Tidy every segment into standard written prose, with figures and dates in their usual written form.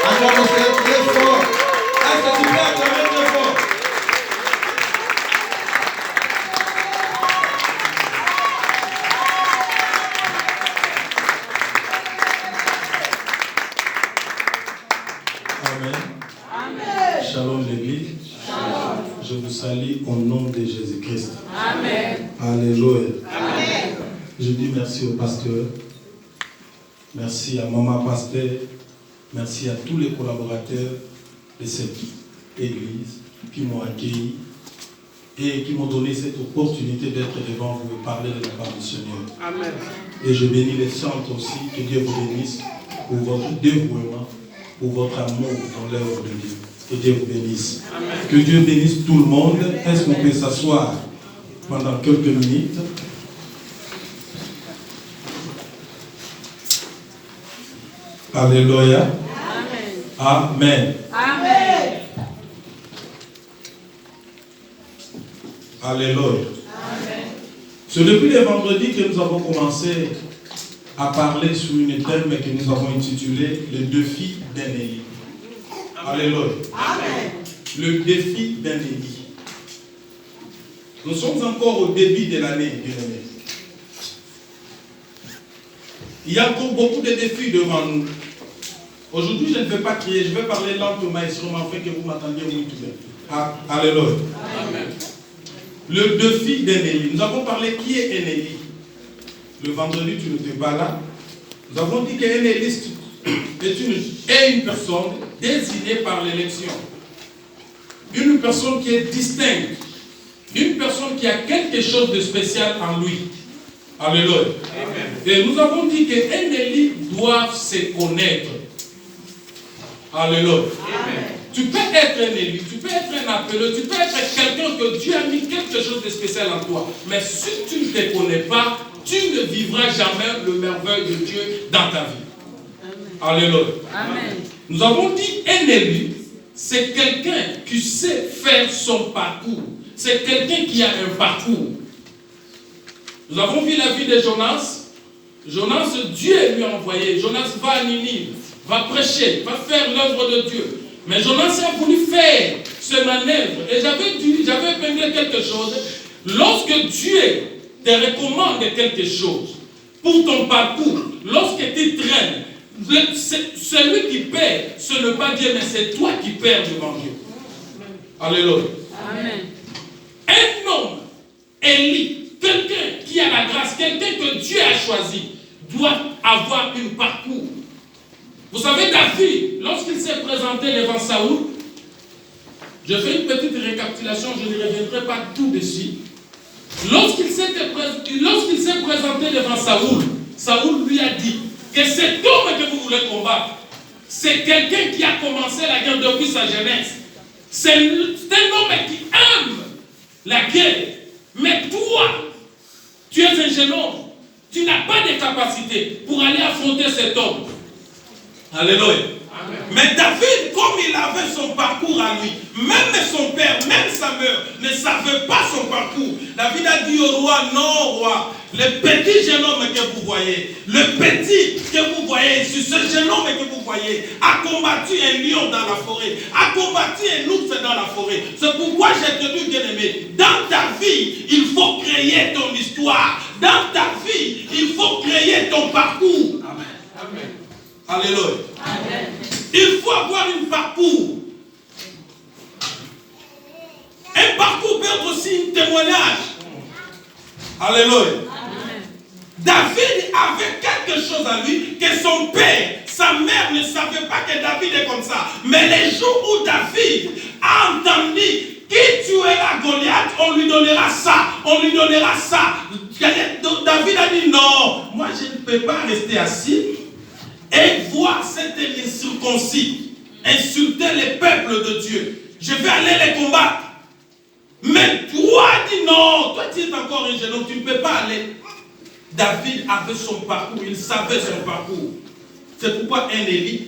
Acclame au Seigneur très fort. Est-ce que tu peux acclamer très fort? Amen. Shalom l'église. Je vous salue au nom de Jésus-Christ. Amen. Alléluia. Amen. Je dis merci au pasteur. Merci à maman pasteur. Merci à tous les collaborateurs de cette église qui m'ont accueilli et qui m'ont donné cette opportunité d'être devant vous et parler de la part du Seigneur. Amen. Et je bénis les saintes aussi. Que Dieu vous bénisse pour votre dévouement, pour votre amour dans l'œuvre de Dieu. Que Dieu vous bénisse. Amen. Que Dieu bénisse tout le monde. Est-ce qu'on peut s'asseoir pendant quelques minutes? Alléluia. Amen. Amen. Alléluia. Amen. C'est depuis le vendredi que nous avons commencé à parler sur une thème que nous avons intitulé le défi d'un Élie. Alléluia. Amen. Le défi d'un Élie. Nous sommes encore au début de l'année, bien-aimés. Il y a encore beaucoup de défis devant nous. Aujourd'hui, je ne vais pas crier, je vais parler lentement et sûrement afin que vous m'attendiez muy bien. Alléluia. Amen. Le défi d'un Élie. Nous avons parlé qui est un Élie. Le vendredi, tu n'étais pas là. Nous avons dit qu'un éliste est une personne désignée par l'élection. Une personne qui est distincte. Une personne qui a quelque chose de spécial en lui. Alléluia. Amen. Et nous avons dit qu'un Élie doit se connaître. Alléluia. Amen. Tu peux être un élu, tu peux être un appelé, tu peux être quelqu'un que Dieu a mis quelque chose de spécial en toi. Mais si tu ne te connais pas, tu ne vivras jamais le merveille de Dieu dans ta vie. Amen. Alléluia. Amen. Nous avons dit un élu, c'est quelqu'un qui sait faire son parcours. C'est quelqu'un qui a un parcours. Nous avons vu la vie de Jonas. Jonas, Dieu lui a envoyé. Jonas va à Ninive, va prêcher, va faire l'œuvre de Dieu. Mais Jonas a voulu faire ce manœuvre. Et j'avais épinglé quelque chose. Lorsque Dieu te recommande quelque chose pour ton parcours, lorsque tu traînes, celui qui perd, ce n'est pas Dieu, mais c'est toi qui perds devant Dieu. Alléluia. Amen. Un homme, Élie, quelqu'un qui a la grâce, quelqu'un que Dieu a choisi, doit avoir un parcours. Vous savez, David, lorsqu'il s'est présenté devant Saoul, je fais une petite récapitulation, je ne reviendrai pas tout dessus. Lorsqu'il s'est présenté devant Saoul, Saoul lui a dit que cet homme que vous voulez combattre, c'est quelqu'un qui a commencé la guerre depuis sa jeunesse. C'est un homme qui aime la guerre. Mais toi, tu es un jeune homme. Tu n'as pas de capacité pour aller affronter cet homme. Alléluia. Amen. Mais David, comme il avait son parcours à lui, même son père, même sa mère, ne savait pas son parcours. David a dit au roi, non roi, le petit jeune homme que vous voyez, le petit que vous voyez ici, ce jeune homme que vous voyez, a combattu un lion dans la forêt, a combattu un ours dans la forêt. C'est pourquoi j'ai te dit, bien aimé, dans ta vie, il faut créer ton histoire. Dans ta vie, il faut créer ton parcours. Amen. Amen. Alléluia. Amen. Il faut avoir un parcours. Un parcours peut être aussi un témoignage. Alléluia. Amen. David avait quelque chose à lui que son père, sa mère ne savait pas que David est comme ça. Mais les jours où David a entendu qui tuera Goliath, on lui donnera ça, on lui donnera ça. David a dit non, moi je ne peux pas rester assis et voir cet incirconcis insulter les peuples de Dieu. Je vais aller les combattre. Mais toi, dis non, toi tu es encore un jeune homme, tu ne peux pas aller. David avait son parcours, il savait son parcours. C'est pourquoi un Élie,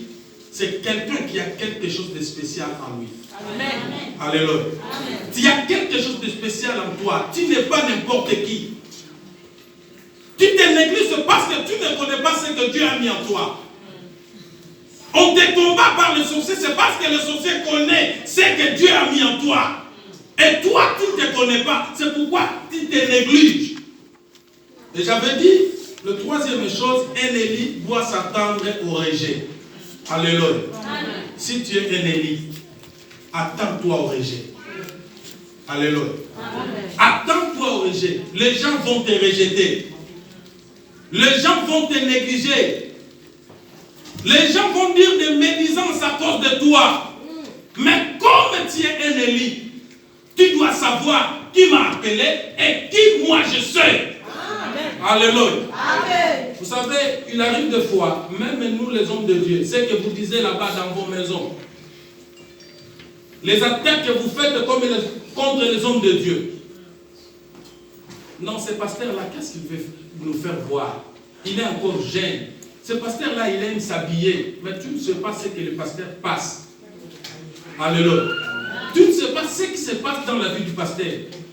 c'est quelqu'un qui a quelque chose de spécial en lui. Amen. Alléluia. Amen. Tu as quelque chose de spécial en toi. Tu n'es pas n'importe qui. Tu te négliges parce que tu ne connais pas ce que Dieu a mis en toi. On te combat par le que le sorcier connaît ce que Dieu a mis en toi. Et toi, tu ne te connais pas. C'est pourquoi tu te négliges. Et j'avais dit, la troisième chose, un Élie doit s'attendre au rejet. Alléluia. Amen. Si tu es un Élie, attends-toi au rejet. Alléluia. Attends-toi au rejet. Les gens vont te rejeter. Les gens vont te négliger. Les gens vont dire des médisances à cause de toi. Mais comme tu es un Élie, tu dois savoir qui m'a appelé et qui moi je suis. Amen. Alléluia. Amen. Vous savez, il arrive des fois, même nous les hommes de Dieu, c'est que vous disiez là-bas dans vos maisons, les attaques que vous faites contre les hommes de Dieu. Non, ce pasteur-là, qu'est-ce qu'il veut nous faire voir? Il est encore jeune. Ce pasteur-là, il aime s'habiller. Mais tu ne sais pas ce que le pasteur passe. Alléluia. Tu ne sais pas ce qui se passe dans la vie du pasteur.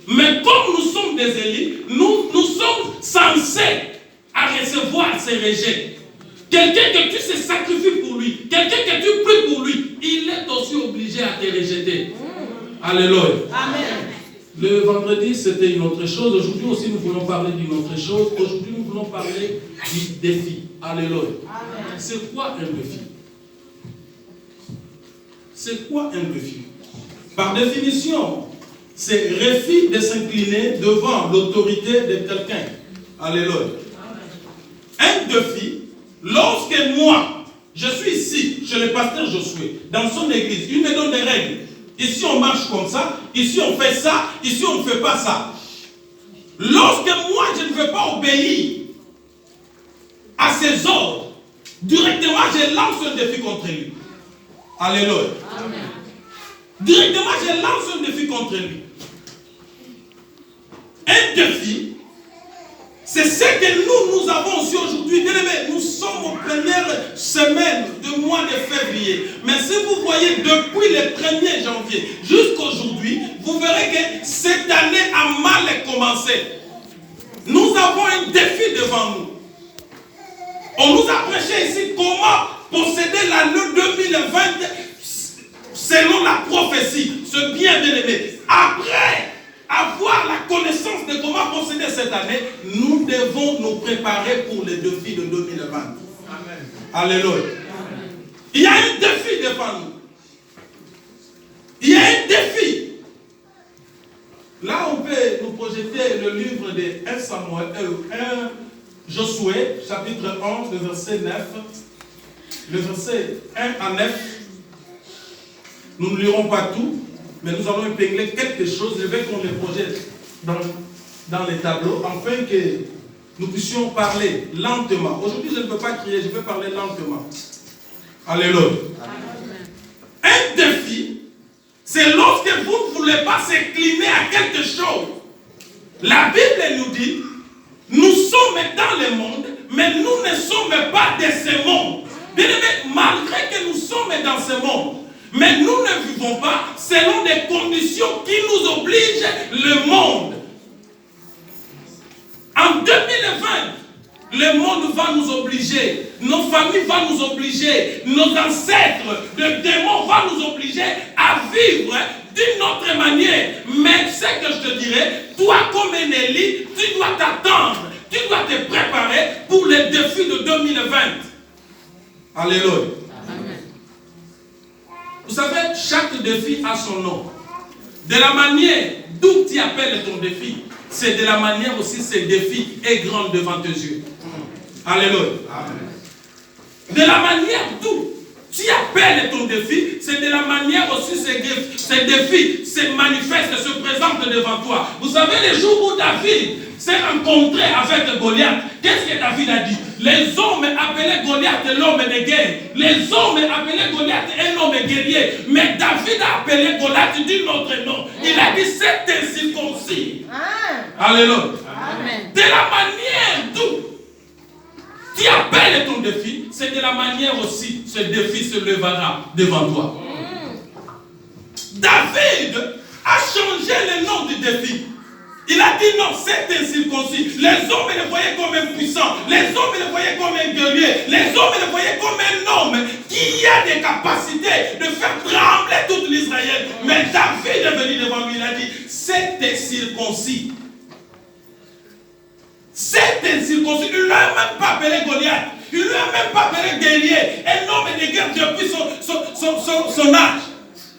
Mais comme nous sommes des Élis, nous sommes censés à recevoir ces rejets. Quelqu'un que tu se sacrifies pour lui, quelqu'un que tu pries pour lui, il est aussi obligé à te rejeter. Alléluia. Amen. Le vendredi, c'était une autre chose. Aujourd'hui aussi, nous voulons parler d'une autre chose. Aujourd'hui, nous voulons parler du défi. Alléluia. C'est quoi un défi? C'est quoi un défi? Par définition, c'est refus de s'incliner devant l'autorité de quelqu'un. Alléluia. Un défi, lorsque moi, je suis ici, chez le pasteur Josué, dans son église, il me donne des règles. Ici, on marche comme ça. Ici, on fait ça. Ici, on ne fait pas ça. Lorsque moi, je ne veux pas obéir à ses ordres, directement, je lance un défi contre lui. Alléluia. Amen. Directement, je lance un défi contre lui. Un défi, c'est ce que nous avons aussi aujourd'hui. Bien aimé, nous sommes aux premières semaines du mois de février. Mais si vous voyez depuis le 1er janvier jusqu'à aujourd'hui, vous verrez que cette année a mal commencé. Nous avons un défi devant nous. On nous a prêché ici comment posséder l'année 2020 selon la prophétie. C'est bien aimé. Après avoir la connaissance de comment procéder cette année, nous devons nous préparer pour les défis de 2020. Amen. Alléluia. Amen. Il y a un défi devant nous. Il y a un défi. Là, on peut nous projeter le livre de 1 Samuel, 1 Josué, chapitre 11, le verset 9. Le verset 1 à 9. Nous ne lirons pas tout, mais nous allons épingler quelque chose. Je veux qu'on les projette dans les tableaux, afin que nous puissions parler lentement. Aujourd'hui, je ne peux pas crier, je vais parler lentement. Alléluia. Un défi, c'est lorsque vous ne voulez pas s'incliner à quelque chose. La Bible nous dit, nous sommes dans le monde, mais nous ne sommes pas de ce monde. Bien aimé, malgré que nous sommes dans ce monde, mais nous ne vivons pas selon des conditions qui nous obligent le monde. En 2020, le monde va nous obliger, nos familles vont nous obliger, nos ancêtres, le démon va nous obliger à vivre d'une autre manière. Mais ce que je te dirais, toi comme un Élie, tu dois t'attendre, tu dois te préparer pour les défis de 2020. Alléluia. Vous savez, chaque défi a son nom. De la manière d'où tu appelles ton défi, c'est de la manière aussi ce défi est grand devant tes yeux. Alléluia. Amen. De la manière d'où tu appelles ton défi, c'est de la manière aussi ce défi se manifeste, se présente devant toi. Vous savez, les jours où David s'est rencontré avec Goliath, qu'est-ce que David a dit? Les hommes appelaient Goliath l'homme de guerre. Les hommes appelaient Goliath un homme guerrier. Mais David a appelé Goliath d'un autre nom. Il a dit c'est incirconcis. Alléluia. Amen. De la manière d'où tu appelles ton défi, c'est de la manière aussi ce défi se lèvera devant toi. David a changé le nom du défi. Il a dit non, c'est incirconcis. Les hommes le voyaient comme un puissant. Les hommes le voyaient comme un guerrier. Les hommes le voyaient comme un homme qui a des capacités de faire incirconcis. Cet incirconcis, il ne l'a même pas appelé Goliath. Il ne lui a même pas appelé guerrier. Un homme de guerre depuis son âge.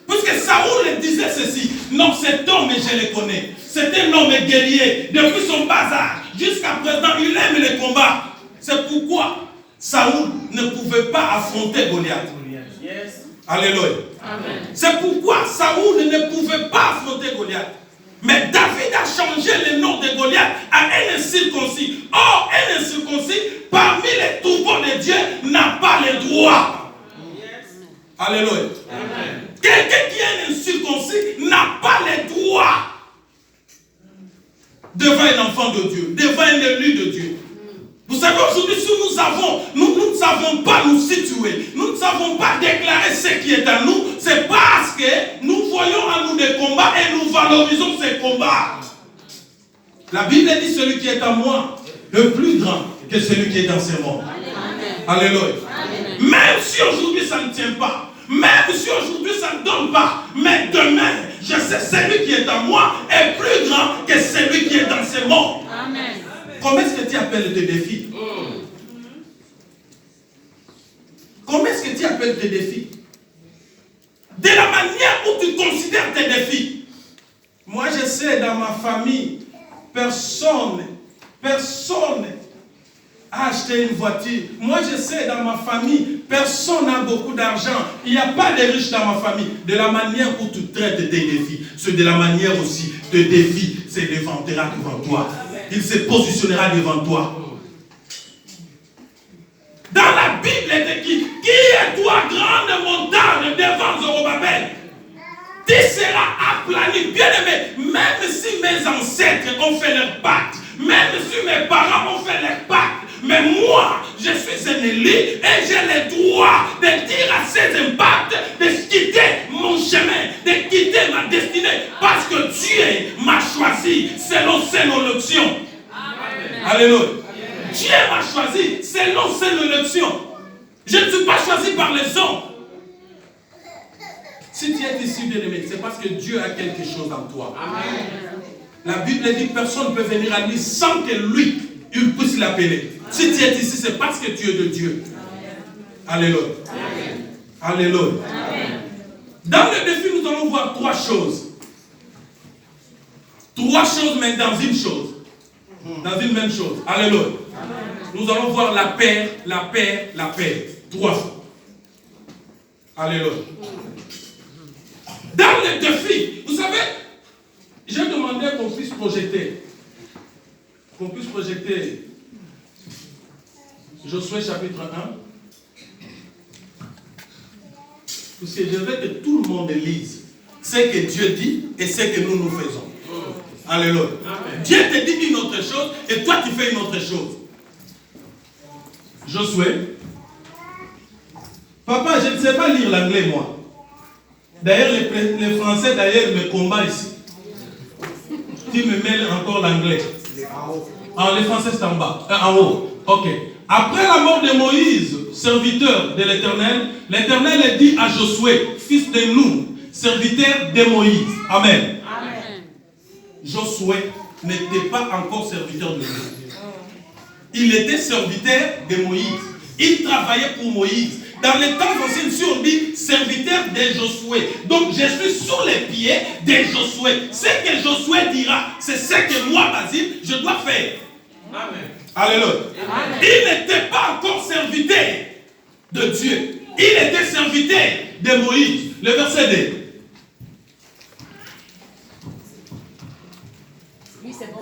Puisque Saoul disait ceci. Non, cet homme, je le connais. C'est un homme guerrier. Depuis son bas âge jusqu'à présent, il aime les combats. C'est pourquoi Saoul ne pouvait pas affronter Goliath. Yes. Alléluia. Amen. C'est pourquoi Saoul ne pouvait pas affronter Goliath. Mais David a changé le nom de Goliath à un incirconcis. Or, un incirconcis, parmi les troupeaux de Dieu, n'a pas le droit. Yes. Alléluia. Amen. Quelqu'un qui est un incirconcis n'a pas le droit devant un enfant de Dieu, devant un élu de Dieu. Vous savez, aujourd'hui, si nous ne savons pas nous situer, nous ne savons pas déclarer ce qui est à nous, c'est parce que nous voyons en nous des combats et nous valorisons ces combats. La Bible dit celui qui est à moi est plus grand que celui qui est dans ce monde. Alléluia. Même si aujourd'hui ça ne tient pas, même si aujourd'hui ça ne donne pas, mais demain, je sais celui qui est à moi est plus grand que celui qui est dans ce monde. Amen. Comment est-ce que tu appelles tes défis? Comment est-ce que tu appelles tes défis? De la manière où tu considères tes défis. Moi, je sais, dans ma famille, personne a acheté une voiture. Moi, je sais, dans ma famille, personne n'a beaucoup d'argent. Il n'y a pas de riches dans ma famille. De la manière où tu traites tes défis, c'est de la manière aussi, tes défis se défendra devant toi. Il se positionnera devant toi. Dans la Bible, il est écrit, qui est toi, grande montagne devant Zorobabel? Tu seras aplani. Bien aimé, même si mes ancêtres ont fait leur pacte, même si mes parents ont fait leur pacte, mais moi, je suis un élu et j'ai le droit de dire à ces impacts de quitter mon chemin, de quitter ma destinée, parce que Dieu m'a choisi selon ses élections. Alléluia. Dieu m'a choisi selon ses élections. Je ne suis pas choisi par les hommes. Si tu es ici, bien-aimé, c'est parce que Dieu a quelque chose en toi. Amen. La Bible dit que personne ne peut venir à lui sans que lui, il puisse l'appeler. Si tu es ici, c'est parce que tu es de Dieu. Alléluia. Alléluia. Dans le défi, nous allons voir trois choses. Trois choses, mais dans une chose. Dans une même chose. Alléluia. Nous allons voir la paix, la paix, la paix. Trois fois. Alléluia. Dans le défi, vous savez, j'ai demandé qu'on puisse projeter. Qu'on puisse projeter Josué chapitre 1. Parce que je veux que tout le monde lise ce que Dieu dit et ce que nous faisons. Alléluia. Amen. Dieu te dit une autre chose et toi tu fais une autre chose. Josué. Papa, je ne sais pas lire l'anglais moi. D'ailleurs, les Français d'ailleurs me combattent ici. Tu me mêles encore l'anglais. Les Français c'est en bas. En haut. Ok. Après la mort de Moïse, serviteur de l'Éternel, l'Éternel dit à Josué, fils de Nun, serviteur de Moïse. Amen. Amen. Josué n'était pas encore serviteur de Dieu. Il était serviteur de Moïse. Il travaillait pour Moïse. Dans les temps anciens, si on dit serviteur de Josué. Donc je suis sous les pieds de Josué. Ce que Josué dira, c'est ce que moi, Basile, je dois faire. Amen. Alléluia. Amen. Il n'était pas encore serviteur de Dieu. Il était serviteur de Moïse. Le verset 2. Oui, c'est bon.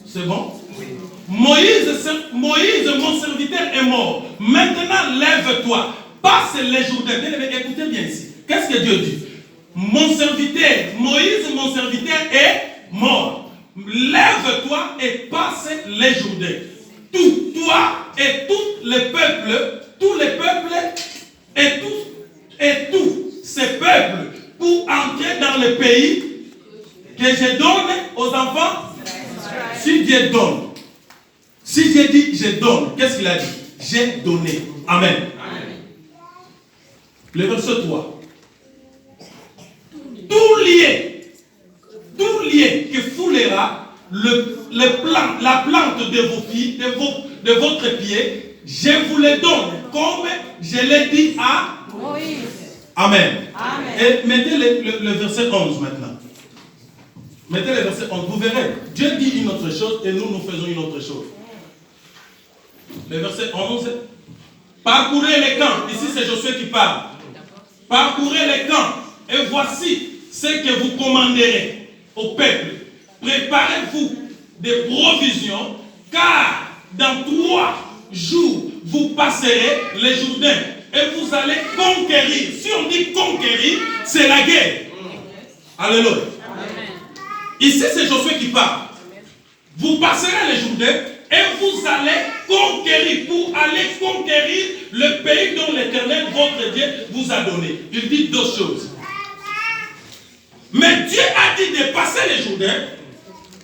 C'est bon? Oui. Moïse, mon serviteur, est mort. Maintenant, lève-toi. Passe les Jourdains. Écoutez bien ici. Qu'est-ce que Dieu dit? Mon serviteur, Moïse, mon serviteur, est mort. Lève-toi et passe les Jourdains. Toi et tous les peuples et tous ces peuples pour entrer dans le pays que je donne aux enfants. Si Dieu donne, si Dieu dit je donne, qu'est-ce qu'il a dit? J'ai donné. Amen. Amen. Le verset 3. Tout lié foulera la plante de vos pieds, de votre pied. Je vous le donne, comme je l'ai dit à Moïse. Amen. Amen. Et mettez le verset 11 maintenant. Mettez le verset 11. Vous verrez, Dieu dit une autre chose et nous faisons une autre chose. Le verset 11. Parcourez les camps. Ici, c'est Josué qui parle. Parcourez les camps. Et voici ce que vous commanderez au peuple. Préparez-vous des provisions, car dans 3 jours, vous passerez les Jourdains et vous allez conquérir. Si on dit conquérir, c'est la guerre. Alléluia. Ici, c'est Josué qui parle. Vous passerez les Jourdains et vous allez conquérir, pour aller conquérir le pays dont l'Éternel, votre Dieu, vous a donné. Il dit 2 choses. Mais Dieu a dit de passer les Jourdains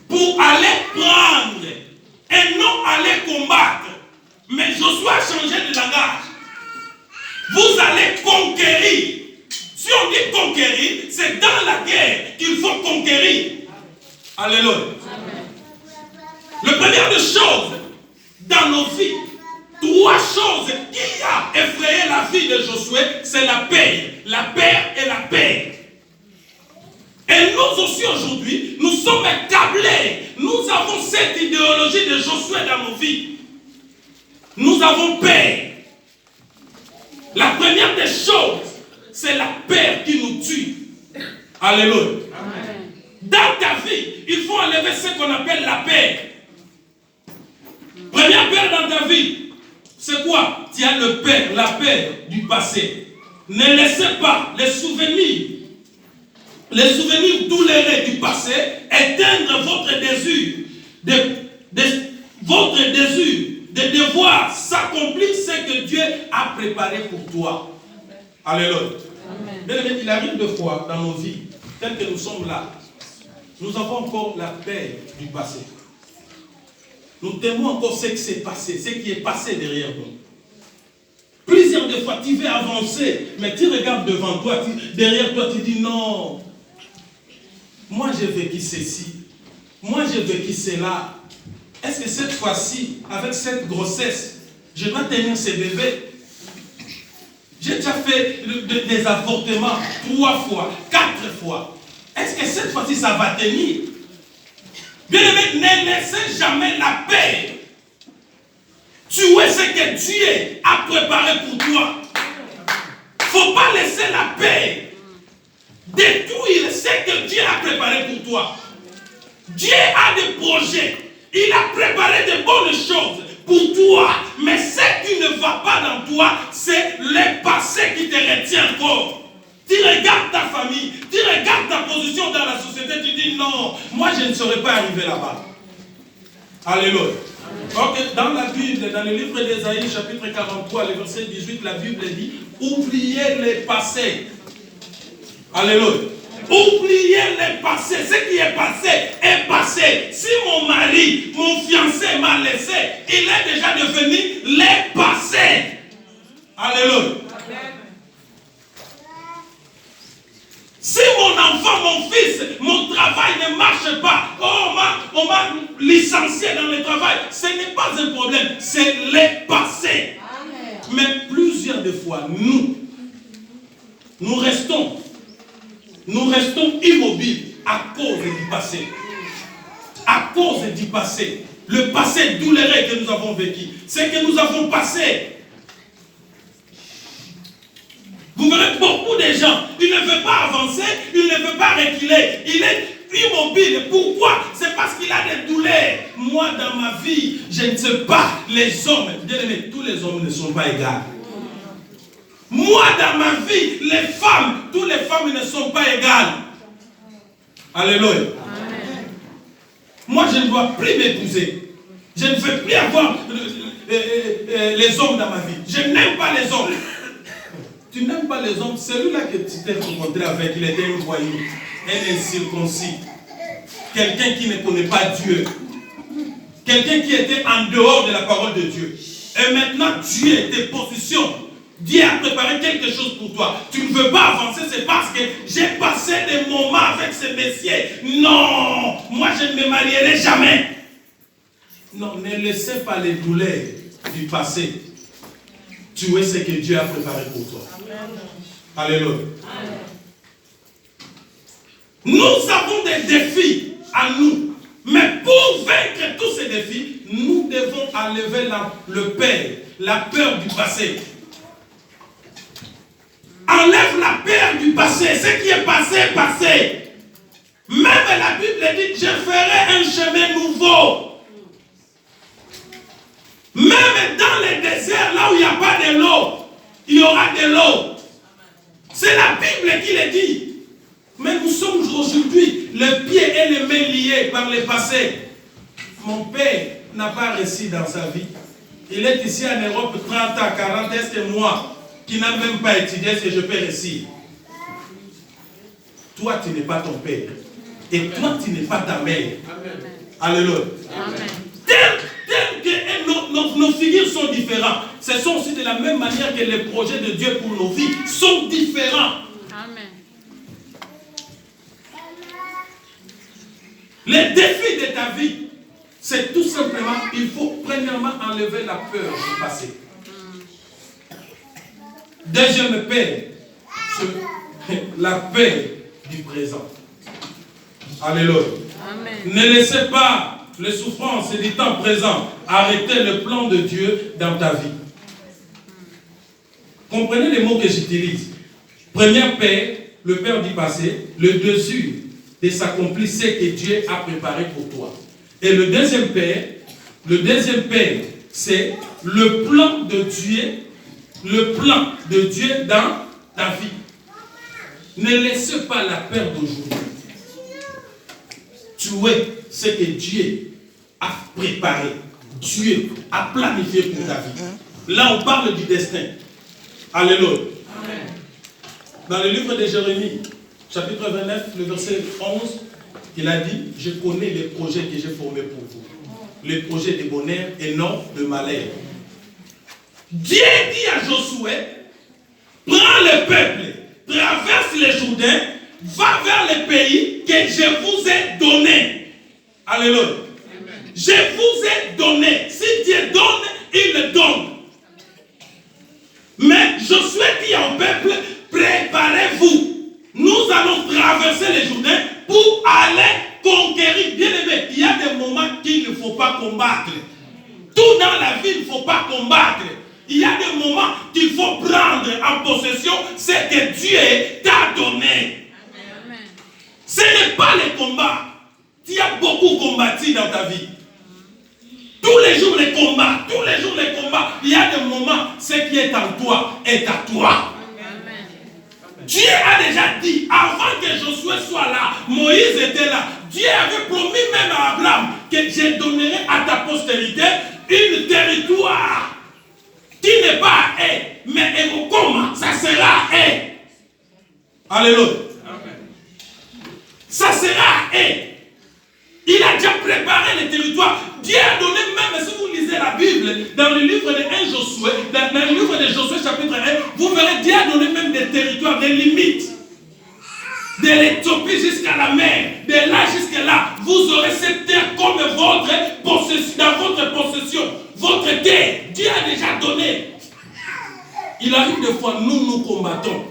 pour aller prendre et non aller combattre. Mais Josué a changé de langage. Vous allez conquérir. Si on dit conquérir, c'est dans la guerre qu'il faut conquérir. Alléluia. La première des choses dans nos vies, 3 choses qui a effrayé la vie de Josué, c'est la paix. La paix et la paix. Et nous aussi aujourd'hui, nous sommes câblés. Nous avons cette idéologie de Josué dans nos vies. Nous avons peur. La première des choses, c'est la peur qui nous tue. Alléluia. Amen. Dans ta vie, il faut enlever ce qu'on appelle la peur. Première peur dans ta vie, c'est quoi? Tu as la peur du passé. Ne laissez pas les souvenirs douloureux du passé éteindre votre désir de devoir s'accomplir ce que Dieu a préparé pour toi. Alléluia. Amen. Il arrive 2 fois dans nos vies, telles que nous sommes là, nous avons encore la paix du passé. Nous témoignons encore ce qui s'est passé, ce qui est passé derrière nous. Plusieurs de fois, tu veux avancer, mais tu regardes devant toi, derrière toi, tu dis non. Moi, j'ai vécu ceci. Moi, j'ai vécu cela. Est-ce que cette fois-ci, avec cette grossesse, je dois tenir ce bébé? J'ai déjà fait des avortements 3 fois, 4 fois. Est-ce que cette fois-ci, ça va tenir? Bien aimé, ne laissez jamais la paix tuer ce que Dieu a préparé pour toi. Il ne faut pas laisser la paix détruire ce que Dieu a préparé pour toi. Dieu a des projets. Il a préparé de bonnes choses pour toi. Mais ce qui ne va pas dans toi, c'est le passé qui te retient encore. Tu regardes ta famille, tu regardes ta position dans la société, tu dis non, moi je ne serais pas arrivé là-bas. Alléluia. Okay. Dans la Bible, dans le livre d'Ésaïe, chapitre 43, le verset 18, la Bible dit, oubliez les passés. Alléluia. Oubliez le passé. Ce qui est passé est passé. Si mon mari, mon fiancé m'a laissé, il est déjà devenu le passé. Alléluia. Si mon enfant, mon fils, mon travail ne marche pas, on m'a licencié dans le travail, ce n'est pas un problème, c'est le passé. Amen. Mais plusieurs de fois, nous restons immobiles à cause du passé. À cause du passé. Le passé douloureux que nous avons vécu. Ce que nous avons passé. Vous verrez beaucoup de gens, ils ne veulent pas avancer, ils ne veulent pas reculer. Il est immobile. Pourquoi? C'est parce qu'il a des douleurs. Moi, dans ma vie, je ne sais pas, les hommes, bien aimé, tous les hommes ne sont pas égaux. Moi, dans ma vie, les femmes, toutes les femmes ne sont pas égales. Alléluia. Amen. Moi, je ne dois plus m'épouser. Je ne veux plus avoir les hommes dans ma vie. Je n'aime pas les hommes. Tu n'aimes pas les hommes. Celui-là que tu t'es rencontré avec, il était un voyou, un incirconcis. Quelqu'un qui ne connaît pas Dieu. Quelqu'un qui était en dehors de la parole de Dieu. Et maintenant, Dieu te positionne Dieu a préparé quelque chose pour toi. Tu ne veux pas avancer, c'est parce que j'ai passé des moments avec ce messieurs. Non, moi je ne me marierai jamais. Non, ne laissez pas les douleurs du passé tuer ce que Dieu a préparé pour toi. Alléluia. Nous avons des défis à nous. Mais pour vaincre tous ces défis, nous devons enlever la peur du passé. Enlève la peur du passé. Ce qui est passé est passé. Même la Bible dit, je ferai un chemin nouveau. Même dans les déserts, là où il n'y a pas de l'eau, il y aura de l'eau. C'est la Bible qui le dit. Mais nous sommes aujourd'hui les pieds et les mains liés par le passé. Mon père n'a pas réussi dans sa vie. Il est ici en Europe 30 ans, 40 ans. Est-ce que moi, qui n'a même pas étudié, est-ce que je peux réussir? Toi, tu n'es pas ton père. Et toi, tu n'es pas ta mère. Alléluia. Tel que nos figures sont différentes, ce sont aussi de la même manière que les projets de Dieu pour nos vies sont différents. Amen. Les défis de ta vie, c'est tout simplement, il faut premièrement enlever la peur du passé. Deuxième paix, la paix du présent. Alléluia. Amen. Ne laissez pas les souffrances du temps présent arrêter le plan de Dieu dans ta vie. Comprenez les mots que j'utilise. Première paix, le peur du passé. Le dessus de s'accomplir ce que Dieu a préparé pour toi. Et le deuxième paix, c'est le plan de Dieu dans ta vie. Ne laissez pas la peur d'aujourd'hui tuer ce que Dieu a préparé, Dieu a planifié pour ta vie. Là, on parle du destin. Alléluia. Amen. Dans le livre de Jérémie, chapitre 29, le verset 11, il a dit, je connais les projets que j'ai formés pour vous. Les projets de bonheur et non de malheur. Dieu dit à Josué, prends le peuple, traverse les Jourdains, va vers le pays que je vous ai donné. Alléluia. Amen. Je vous ai donné. Si Dieu donne, il le donne. Mais Josué dit au peuple, préparez-vous. Nous allons traverser les Jourdains pour aller conquérir. Bien aimé, il y a des moments qu'il ne faut pas combattre. Tout dans la vie, il ne faut pas combattre. Il y a des moments qu'il faut prendre en possession ce que Dieu t'a donné. Amen. Ce n'est pas le combat. Tu as beaucoup combattu dans ta vie. Tous les jours les combats, il y a des moments, ce qui est en toi est à toi. Amen. Dieu a déjà dit, avant que Josué soit là, Moïse était là. Dieu avait promis même à Abraham que je donnerai à ta postérité une territoire qui n'est pas à eux, mais comment ça sera à eux. Alléluia. Amen. Ça sera à eux. Il a déjà préparé les territoires. Dieu a donné, même si vous lisez la Bible, dans le livre de 1 Josué, dans le livre de Josué chapitre 1, vous verrez, Dieu a donné même des territoires, des limites. De l'Éthiopie jusqu'à la mer, de là jusqu'à là, vous aurez cette terre comme votre possession, dans votre possession, votre terre. Dieu a déjà donné. Il arrive des fois, nous combattons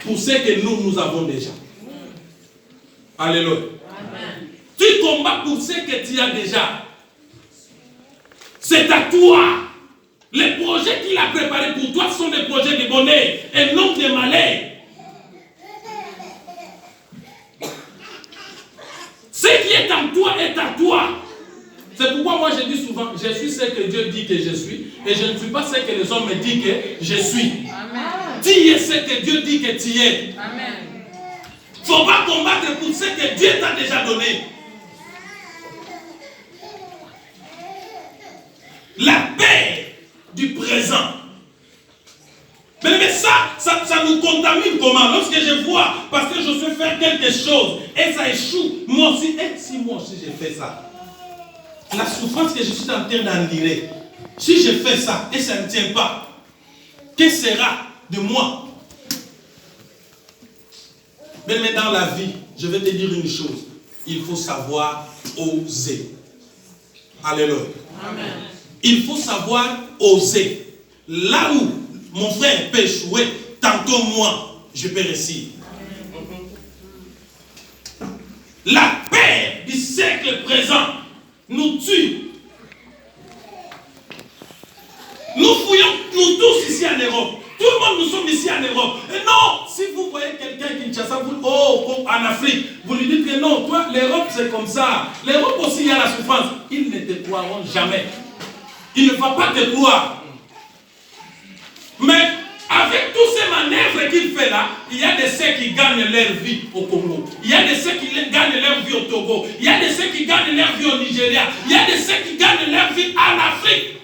pour ce que nous avons déjà. Alléluia. Amen. Tu combats pour ce que tu as déjà. C'est à toi. Les projets qu'il a préparés pour toi sont des projets de bonheur et non de malheur. Ce qui est en toi est à toi. C'est pourquoi moi je dis souvent, je suis ce que Dieu dit que je suis et je ne suis pas ce que les hommes me disent que je suis. Amen. Tu es ce que Dieu dit que tu es. Amen. Il ne faut pas combattre pour ce que Dieu t'a déjà donné. La paix du présent. Mais ça nous contamine comment? Lorsque je vois, parce que je sais faire quelque chose et ça échoue, moi aussi, et si moi aussi j'ai fait ça, la souffrance que je suis en train d'endurer, si je fais ça et ça ne tient pas, Que sera de moi? Mais dans la vie, je vais te dire une chose. Il faut savoir oser. Alléluia. Amen. Il faut savoir oser. Là où mon frère peut échouer, tantôt moi, je peux réussir. La paix du siècle présent nous tue. Nous fouillons, nous tous ici en Europe. Tout le monde, nous sommes ici en Europe. Et non, si vous voyez quelqu'un qui Kinshasa, en Afrique, vous lui dites que non, toi, l'Europe c'est comme ça. L'Europe aussi, il y a la souffrance. Ils ne te croiront jamais. Ils ne vont pas te croire. Mais avec tous ces manœuvres qu'il fait là, il y a de ceux qui gagnent leur vie au Congo. Il y a de ceux qui gagnent leur vie au Togo. Il y a de ceux qui gagnent leur vie au Nigeria. Il y a de ceux qui gagnent leur vie en Afrique.